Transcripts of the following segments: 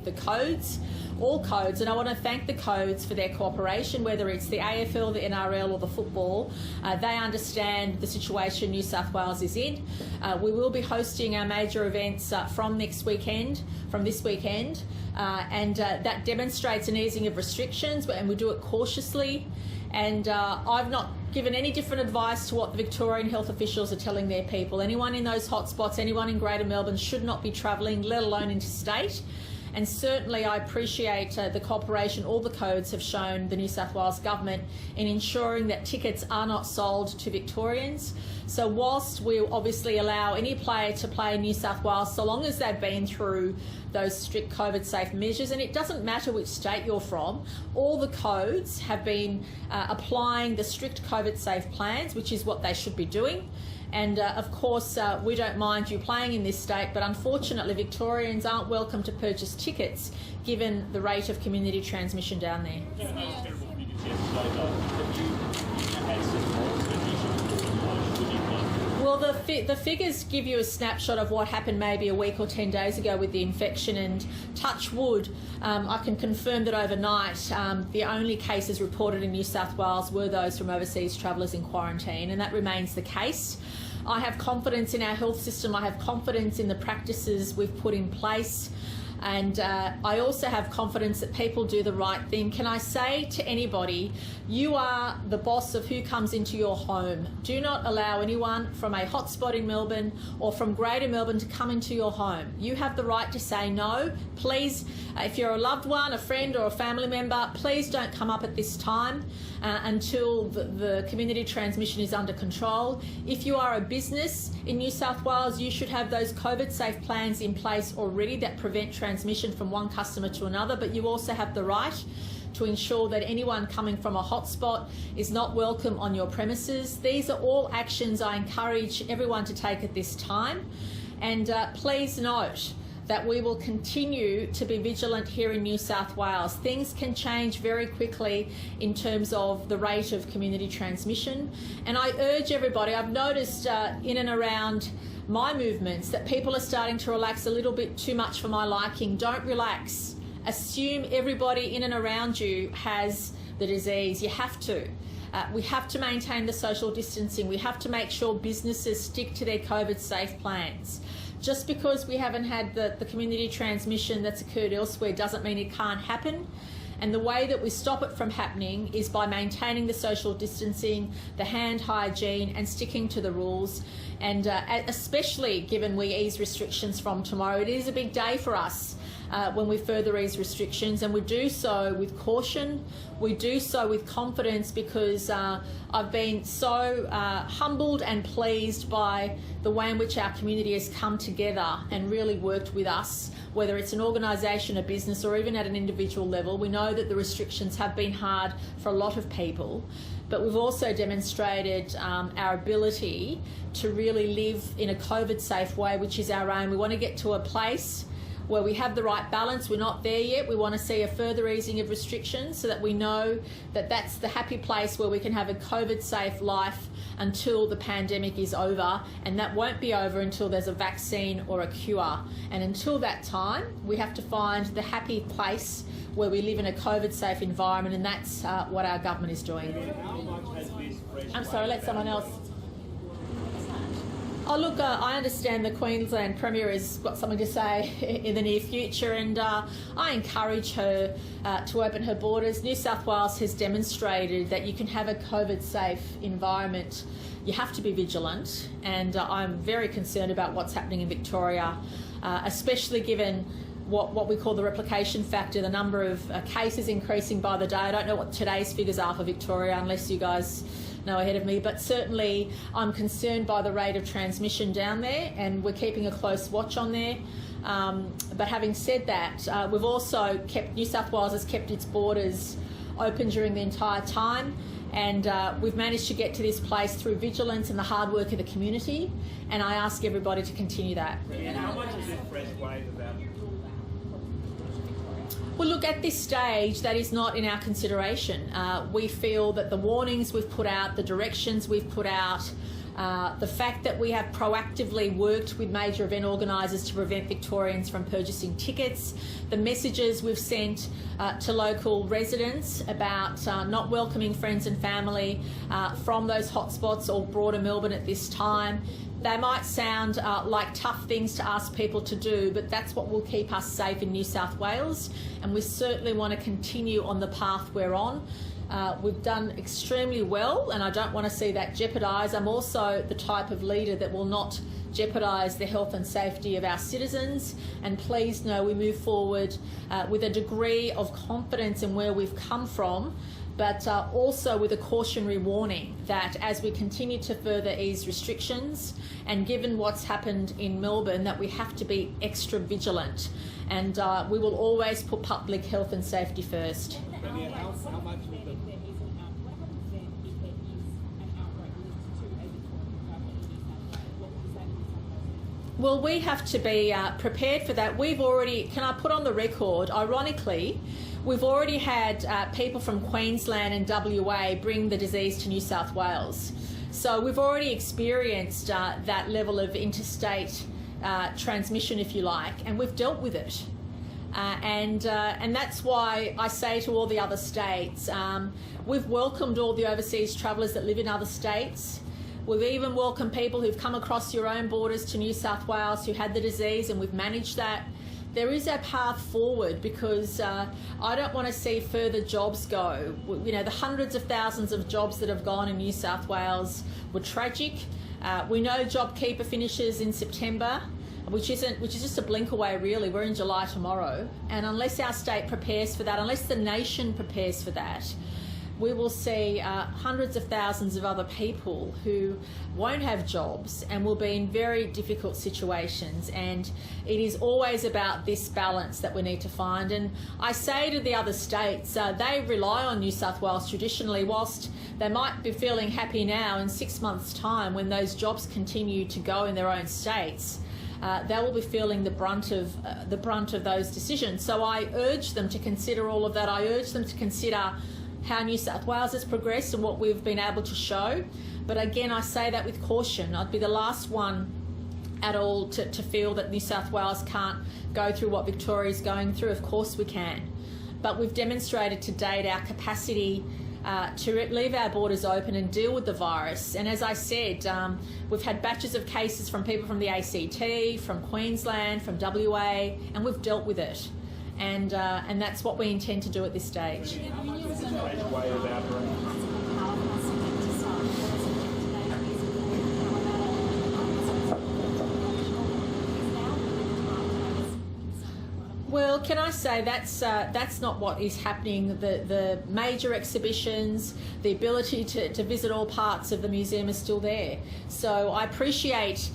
the codes, all codes, and I want to thank the codes for their cooperation, whether it's the AFL, the NRL or the football. They understand the situation New South Wales is in. We will be hosting our major events from this weekend, and that demonstrates an easing of restrictions, and we do it cautiously. And I've not given any different advice to what the Victorian health officials are telling their people. Anyone in those hotspots, anyone in Greater Melbourne should not be travelling, let alone interstate. And certainly I appreciate the cooperation all the codes have shown the New South Wales Government in ensuring that tickets are not sold to Victorians. So whilst we obviously allow any player to play in New South Wales, so long as they've been through those strict COVID safe measures, and it doesn't matter which state you're from, all the codes have been applying the strict COVID safe plans, which is what they should be doing. And of course, we don't mind you playing in this state, but unfortunately Victorians aren't welcome to purchase tickets given the rate of community transmission down there. Well, the figures give you a snapshot of what happened maybe a week or 10 days ago with the infection, and touch wood, I can confirm that overnight the only cases reported in New South Wales were those from overseas travellers in quarantine, and that remains the case. I have confidence in our health system. I have confidence in the practices we've put in place. And I also have confidence that people do the right thing. Can I say to anybody, you are the boss of who comes into your home. Do not allow anyone from a hotspot in Melbourne or from Greater Melbourne to come into your home. You have the right to say no. Please, if you're a loved one, a friend or a family member, please don't come up at this time until the community transmission is under control. If you are a business in New South Wales, you should have those COVID safe plans in place already that prevent transmission from one customer to another, but you also have the right to ensure that anyone coming from a hotspot is not welcome on your premises. These are all actions I encourage everyone to take at this time. And please note that we will continue to be vigilant here in New South Wales. Things can change very quickly in terms of the rate of community transmission. And I urge everybody, I've noticed in and around my movements that people are starting to relax a little bit too much for my liking. Don't relax. Assume everybody in and around you has the disease. You have to. We have to maintain the social distancing. We have to make sure businesses stick to their COVID safe plans. Just because we haven't had the community transmission that's occurred elsewhere doesn't mean it can't happen. And the way that we stop it from happening is by maintaining the social distancing, the hand hygiene, and sticking to the rules. And especially given we ease restrictions from tomorrow, it is a big day for us when we further ease restrictions, and we do so with caution. We do so with confidence because I've been so humbled and pleased by the way in which our community has come together and really worked with us, whether it's an organisation, a business, or even at an individual level. We know that the restrictions have been hard for a lot of people, but we've also demonstrated our ability to really live in a COVID-safe way, which is our aim. We want to get to a place where we have the right balance. We're not there yet. We want to see a further easing of restrictions so that we know that that's the happy place where we can have a COVID-safe life until the pandemic is over, and that won't be over until there's a vaccine or a cure. And until that time, we have to find the happy place where we live in a COVID-safe environment, and that's what our government is doing. I'm sorry, let someone else. Oh, look, I understand the Queensland Premier has got something to say in the near future, and I encourage her to open her borders. New South Wales has demonstrated that you can have a COVID-safe environment. You have to be vigilant, and I'm very concerned about what's happening in Victoria, especially given what we call the replication factor, the number of cases increasing by the day. I don't know what today's figures are for Victoria, unless you guys know ahead of me, but certainly I'm concerned by the rate of transmission down there, and we're keeping a close watch on there. But having said that, we've also New South Wales has kept its borders open during the entire time, and we've managed to get to this place through vigilance and the hard work of the community, and I ask everybody to continue that. And how much is this fresh wave about? Well, look, at this stage, that is not in our consideration. We feel that the warnings we've put out, the directions we've put out, The fact that we have proactively worked with major event organisers to prevent Victorians from purchasing tickets, the messages we've sent to local residents about not welcoming friends and family from those hotspots or broader Melbourne at this time. They might sound like tough things to ask people to do, but that's what will keep us safe in New South Wales, and we certainly want to continue on the path we're on. We've done extremely well, and I don't want to see that jeopardised. I'm also the type of leader that will not jeopardise the health and safety of our citizens, and please know we move forward with a degree of confidence in where we've come from, but also with a cautionary warning that as we continue to further ease restrictions, and given what's happened in Melbourne, that we have to be extra vigilant, and we will always put public health and safety first. How much of the Well, we have to be prepared for that. We've already, can I put on the record, ironically, we've already had people from Queensland and WA bring the disease to New South Wales. So we've already experienced that level of interstate transmission, if you like, and we've dealt with it. And that's why I say to all the other states, we've welcomed all the overseas travellers that live in other states. We've even welcomed people who've come across your own borders to New South Wales who had the disease, and we've managed that. There is a path forward, because I don't want to see further jobs go. You know, the hundreds of thousands of jobs that have gone in New South Wales were tragic. We know JobKeeper finishes in September, which is just a blink away, really. We're in July tomorrow, and unless our state prepares for that, unless the nation prepares for that, we will see hundreds of thousands of other people who won't have jobs and will be in very difficult situations. And it is always about this balance that we need to find. And I say to the other states, they rely on New South Wales traditionally. Whilst they might be feeling happy now, in 6 months' time, when those jobs continue to go in their own states, they will be feeling the brunt of those decisions. So I urge them to consider all of that. I urge them to consider how New South Wales has progressed and what we've been able to show. But again, I say that with caution. I'd be the last one at all to feel that New South Wales can't go through what Victoria is going through. Of course we can. But we've demonstrated to date our capacity to leave our borders open and deal with the virus. And as I said, we've had batches of cases from people from the ACT, from Queensland, from WA, and we've dealt with it. And that's what we intend to do at this stage. Well, can I say that's not what is happening. The major exhibitions, the ability to visit all parts of the museum is still there. So I appreciate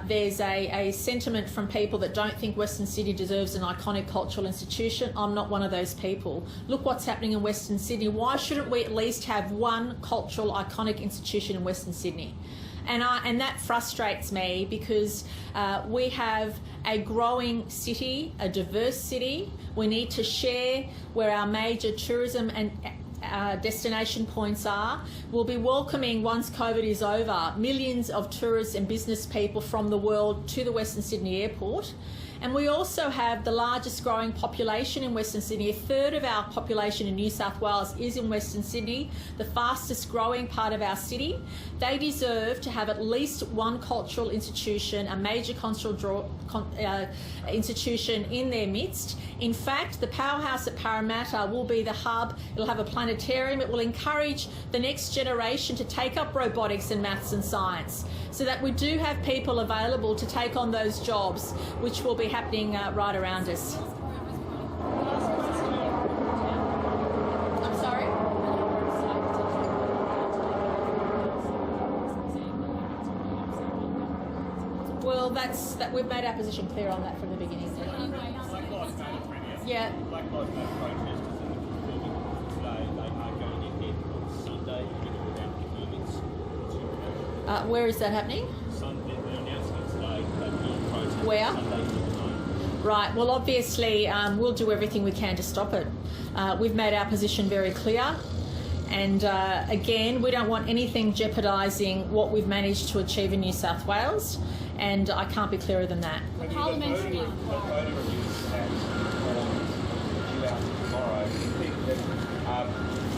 there's a sentiment from people that don't think Western Sydney deserves an iconic cultural institution. I'm not one of those people. Look what's happening in Western Sydney. Why shouldn't we at least have one cultural iconic institution in Western Sydney? And that frustrates me, because we have a growing city, a diverse city. We need to share where our major tourism and destination points are. We'll be welcoming, once COVID is over, millions of tourists and business people from the world to the Western Sydney Airport. And we also have the largest growing population in Western Sydney. A third of our population in New South Wales is in Western Sydney, the fastest growing part of our city. They deserve to have at least one cultural institution, a major cultural institution in their midst. In fact, the powerhouse at Parramatta will be the hub. It'll have a planetarium. It will encourage the next generation to take up robotics and maths and science, so that we do have people available to take on those jobs, which will be happening right around us. I'm sorry? Well, we've made our position clear on that from the beginning. Yeah. Black Lives Matter protesters today, they are going ahead on Sunday without permits. Where is that happening? Sunday, the announcement today that will protest Where? Sunday. Right, well, obviously we'll do everything we can to stop it. We've made our position very clear. And again, we don't want anything jeopardising what we've managed to achieve in New South Wales, and I can't be clearer than that. The parliamentary review and due out tomorrow. Do you think that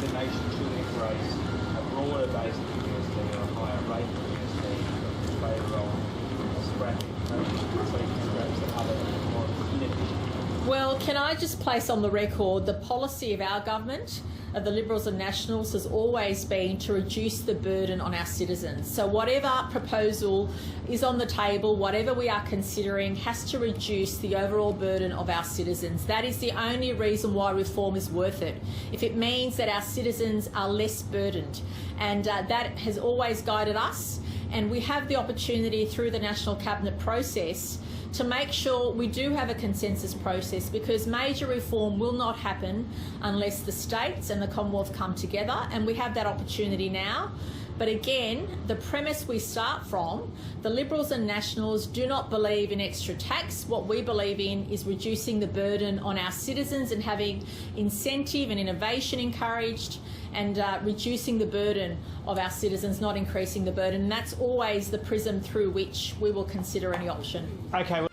the nation should embrace a broader base of USD or a higher rate of USD in favour of scrapping contracts and other more inefficient? Well, can I just place on the record the policy of our government, of the Liberals and Nationals, has always been to reduce the burden on our citizens. So whatever proposal is on the table, whatever we are considering, has to reduce the overall burden of our citizens. That is the only reason why reform is worth it, if it means that our citizens are less burdened. And that has always guided us, and we have the opportunity through the National Cabinet process to make sure we do have a consensus process, because major reform will not happen unless the states and the Commonwealth come together, and we have that opportunity now. But again, the premise we start from, the Liberals and Nationals do not believe in extra tax. What we believe in is reducing the burden on our citizens and having incentive and innovation encouraged, and reducing the burden of our citizens, not increasing the burden. And that's always the prism through which we will consider any option. Okay.